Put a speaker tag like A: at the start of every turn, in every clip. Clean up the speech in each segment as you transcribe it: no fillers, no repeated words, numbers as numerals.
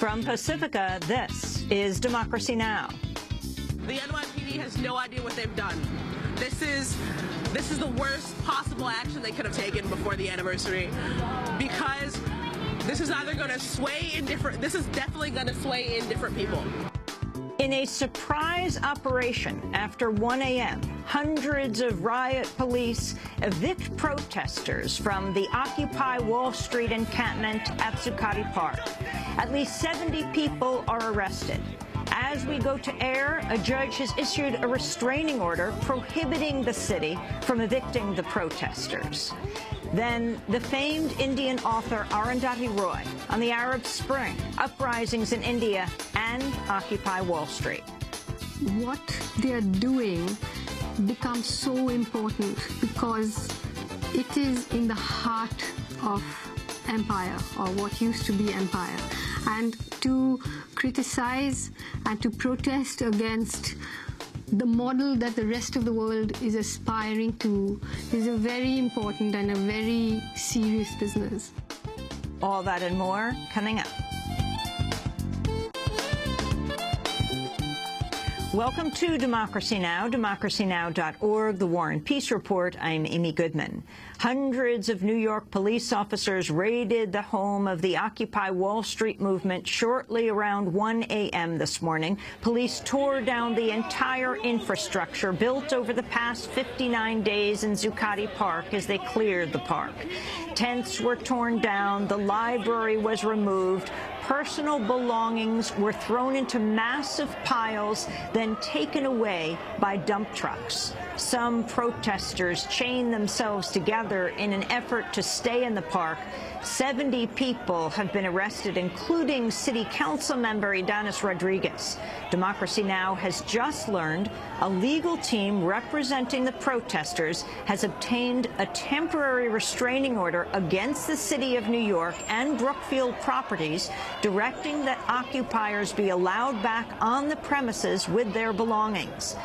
A: From Pacifica, this is Democracy Now!
B: The NYPD has no idea what they've done. This is the worst possible action they could have taken before the anniversary, because this is either going to sway in different. This is definitely going to sway in different people.
A: In a surprise operation after 1 a.m., hundreds of riot police evict protesters from the Occupy Wall Street encampment at Zuccotti Park. At least 70 people are arrested. As we go to air, a judge has issued a restraining order prohibiting the city from evicting the protesters. Then the famed Indian author Arundhati Roy on the Arab Spring, uprisings in India, and Occupy Wall Street.
C: What they are doing becomes so important because it is in the heart of empire, or what used to be empire. And to criticize and to protest against the model that the rest of the world is aspiring to is a very important and a very serious business.
A: All that and more coming up. Welcome to Democracy Now!, democracynow.org, The War and Peace Report. I'm Amy Goodman. Hundreds of New York police officers raided the home of the Occupy Wall Street movement shortly around 1 a.m. this morning. Police tore down the entire infrastructure built over the past 59 days in Zuccotti Park as they cleared the park. Tents were torn down, the library was removed, personal belongings were thrown into massive piles, then taken away by dump trucks. Some protesters chained themselves together in an effort to stay in the park. 70 people have been arrested, including City Council member Ydanis Rodriguez. Democracy Now! Has just learned a legal team representing the protesters has obtained a temporary restraining order against the City of New York and Brookfield Properties, directing that occupiers be allowed back on the premises with their belongings.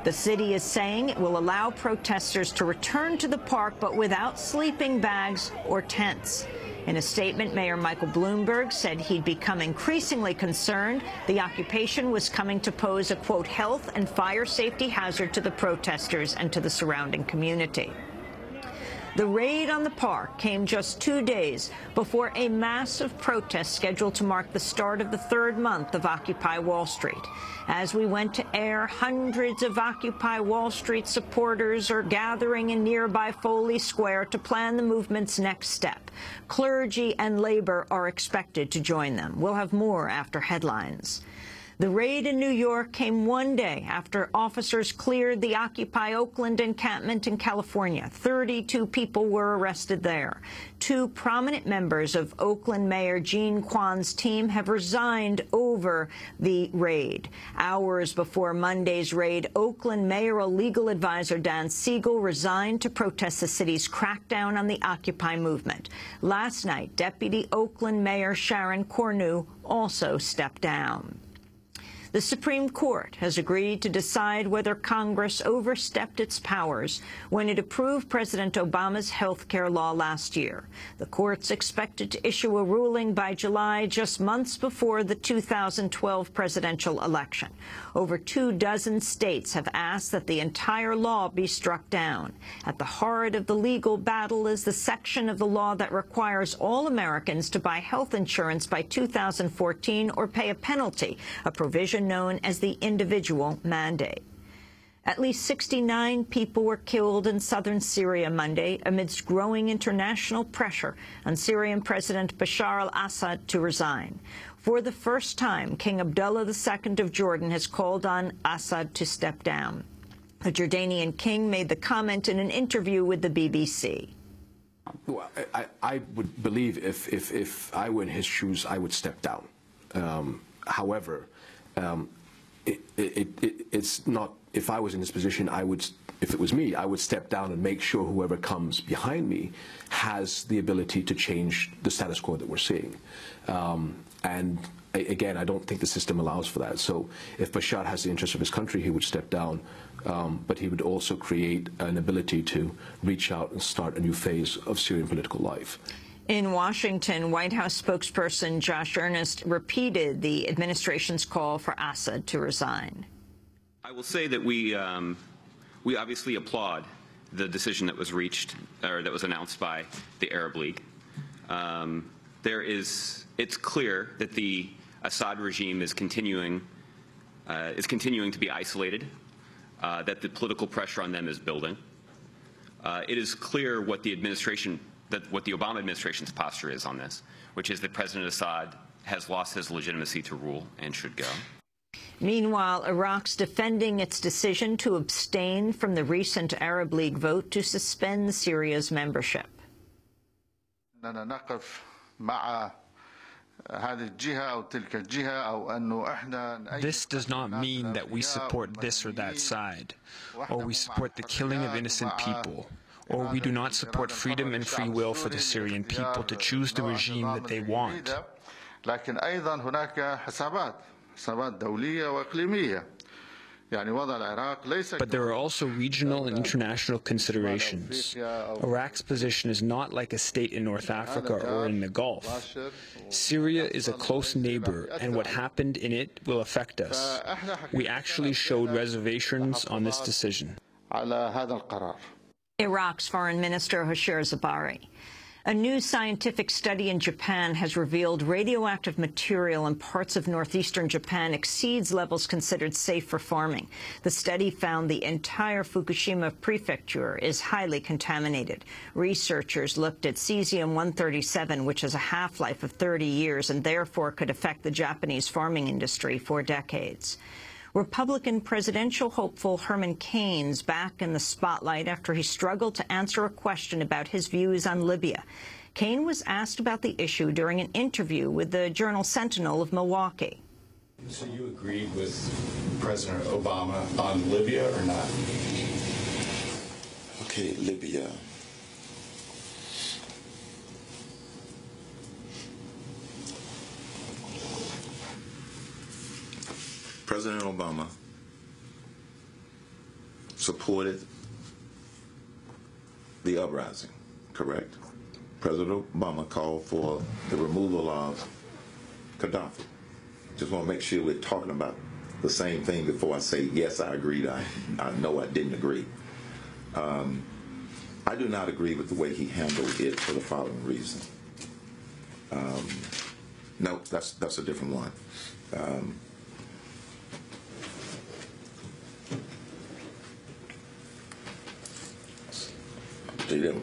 A: The city is saying it will allow protesters to return to the park, but without sleeping bags or tents. In a statement, Mayor Michael Bloomberg said he'd become increasingly concerned the occupation was coming to pose a, quote, health and fire safety hazard to the protesters and to the surrounding community. The raid on the park came just 2 days before a massive protest scheduled to mark the start of the third month of Occupy Wall Street. As we went to air, hundreds of Occupy Wall Street supporters are gathering in nearby Foley Square to plan the movement's next step. Clergy and labor are expected to join them. We'll have more after headlines. The raid in New York came 1 day after officers cleared the Occupy Oakland encampment in California. 32 people were arrested there. 2 prominent members of Oakland Mayor Jean Kwan's team have resigned over the raid. Hours before Monday's raid, Oakland mayoral legal advisor Dan Siegel resigned to protest the city's crackdown on the Occupy movement. Last night, Deputy Oakland Mayor Sharon Cornu also stepped down. The Supreme Court has agreed to decide whether Congress overstepped its powers when it approved President Obama's health care law last year. The court's expected to issue a ruling by July, just months before the 2012 presidential election. Over 24 states have asked that the entire law be struck down. At the heart of the legal battle is the section of the law that requires all Americans to buy health insurance by 2014 or pay a penalty, a provision known as the individual mandate. At least 69 people were killed in southern Syria Monday amidst growing international pressure on Syrian President Bashar al-Assad to resign. For the first time, King Abdullah II of Jordan has called on Assad to step down. The Jordanian king made the comment in an interview with the BBC.
D: Well, I would believe if I were in his shoes, I would step down. However, it's not, if I was in this position, if it was me, I would step down and make sure whoever comes behind me has the ability to change the status quo that we're seeing. And again, I don't think the system allows for that. So if Bashar has the interest of his country, he would step down, but he would also create an ability to reach out and start a new phase of Syrian political life.
A: In Washington, White House spokesperson Josh Earnest repeated the administration's call for Assad to resign.
E: I will say that we obviously applaud the decision that was reached, or that was announced by the Arab League. It's clear that the Assad regime is continuing to be isolated, that the political pressure on them is building. It is clear what the Obama administration's posture is on this, which is that President Assad has lost his legitimacy to rule and should go.
A: Meanwhile, Iraq's defending its decision to abstain from the recent Arab League vote to suspend Syria's membership.
F: This does not mean that we support this or that side, or we support the killing of innocent people, or we do not support freedom and free will for the Syrian people to choose the regime that they want. But there are also regional and international considerations. Iraq's position is not like a state in North Africa or in the Gulf. Syria is a close neighbor, and what happened in it will affect us. We actually showed reservations on this decision.
A: Iraq's Foreign Minister Hoshyar Zebari. A new scientific study in Japan has revealed radioactive material in parts of northeastern Japan exceeds levels considered safe for farming. The study found the entire Fukushima prefecture is highly contaminated. Researchers looked at cesium-137, which has a half-life of 30 years and therefore could affect the Japanese farming industry for decades. Republican presidential hopeful Herman Cain's back in the spotlight after he struggled to answer a question about his views on Libya. Cain was asked about the issue during an interview with the Journal-Sentinel of Milwaukee.
G: So you agreed with President Obama on Libya or not?
H: Okay, Libya. President Obama supported the uprising, correct? President Obama called for the removal of Gaddafi. Just want to make sure we're talking about the same thing before I say, yes, I agreed, I know I didn't agree. I do not agree with the way he handled it for the following reason. No, that's a different one.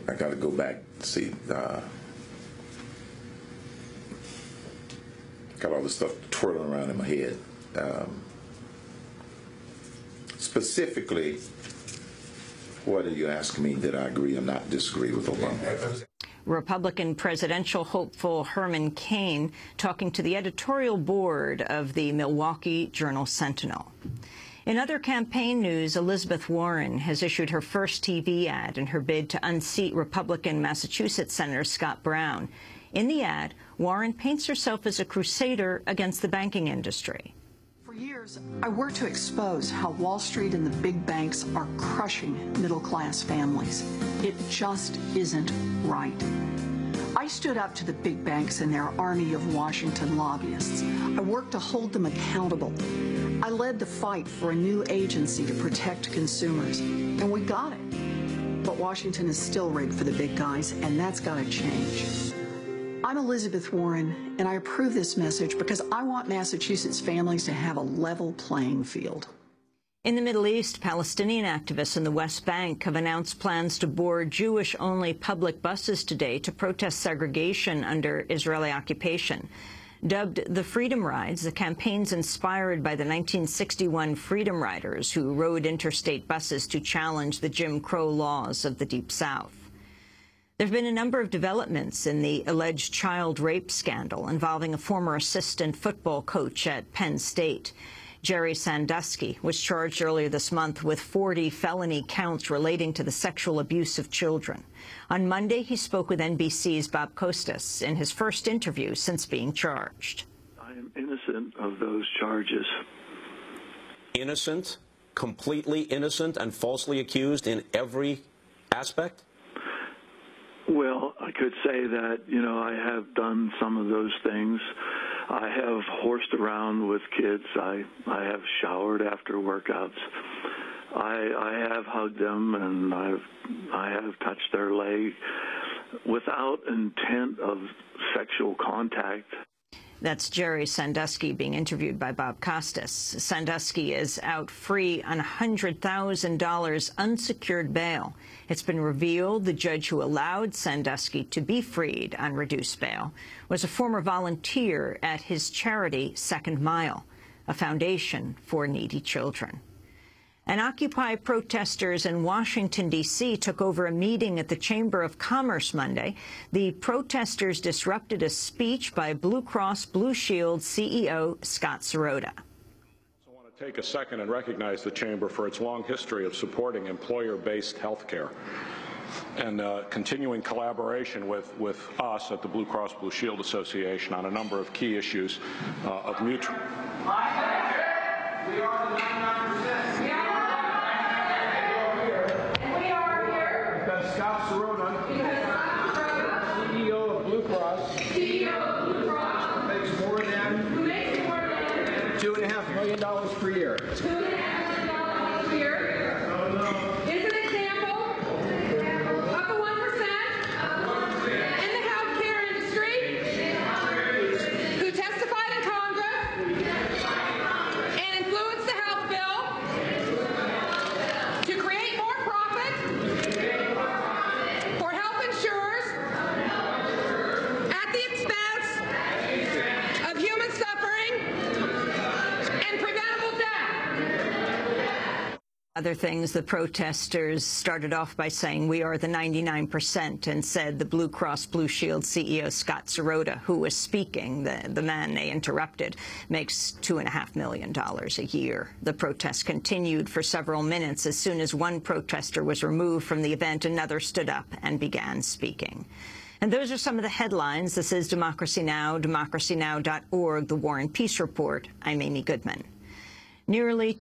H: I got to go back and see. Got all this stuff twirling around in my head. Specifically, what are you asking me? Did I agree or not disagree with Obama?
A: Republican presidential hopeful Herman Cain talking to the editorial board of the Milwaukee Journal-Sentinel. In other campaign news, Elizabeth Warren has issued her first TV ad in her bid to unseat Republican Massachusetts Senator Scott Brown. In the ad, Warren paints herself as a crusader against the banking industry.
I: For years, I worked to expose how Wall Street and the big banks are crushing middle-class families. It just isn't right. I stood up to the big banks and their army of Washington lobbyists. I worked to hold them accountable. I led the fight for a new agency to protect consumers, and we got it. But Washington is still rigged for the big guys, and that's got to change. I'm Elizabeth Warren, and I approve this message because I want Massachusetts families to have a level playing field.
A: In the Middle East, Palestinian activists in the West Bank have announced plans to board Jewish-only public buses today to protest segregation under Israeli occupation. Dubbed the Freedom Rides, the campaign's inspired by the 1961 Freedom Riders who rode interstate buses to challenge the Jim Crow laws of the Deep South. There have been a number of developments in the alleged child rape scandal involving a former assistant football coach at Penn State. Jerry Sandusky was charged earlier this month with 40 felony counts relating to the sexual abuse of children. On Monday, he spoke with NBC's Bob Costas in his first interview since being charged.
J: I am innocent of those charges.
K: Innocent, completely innocent, and falsely accused in every aspect?
J: Well, I could say that, I have done some of those things. I have horsed around with kids. I have showered after workouts. I have hugged them, and I have touched their leg without intent of sexual contact.
A: That's Jerry Sandusky being interviewed by Bob Costas. Sandusky is out free on $100,000 unsecured bail. It's been revealed the judge who allowed Sandusky to be freed on reduced bail was a former volunteer at his charity Second Mile, a foundation for needy children. And Occupy protesters in Washington, D.C. took over a meeting at the Chamber of Commerce Monday. The protesters disrupted a speech by Blue Cross Blue Shield CEO Scott Serota.
K: I want to take a second and recognize the Chamber for its long history of supporting employer-based health care and continuing collaboration with us at the Blue Cross Blue Shield Association on a number of key issues of mutual. We are the 99%. Scott Serota, CEO of Blue Cross. Makes more than $2.5 million per year. $2.5 million per year.
L: Is an example of the 1% in the healthcare industry who testified in Congress and influenced the health bill to create more profit for health insurers at the expense of human suffering and preventable death.
A: Other things, the protesters started off by saying, we are the 99%, and said the Blue Cross Blue Shield CEO Scott Serota, who was speaking, the man they interrupted, makes $2.5 million a year. The protest continued for several minutes. As soon as one protester was removed from the event, another stood up and began speaking. And those are some of the headlines. This is Democracy Now!, democracynow.org, The War and Peace Report. I'm Amy Goodman. Nearly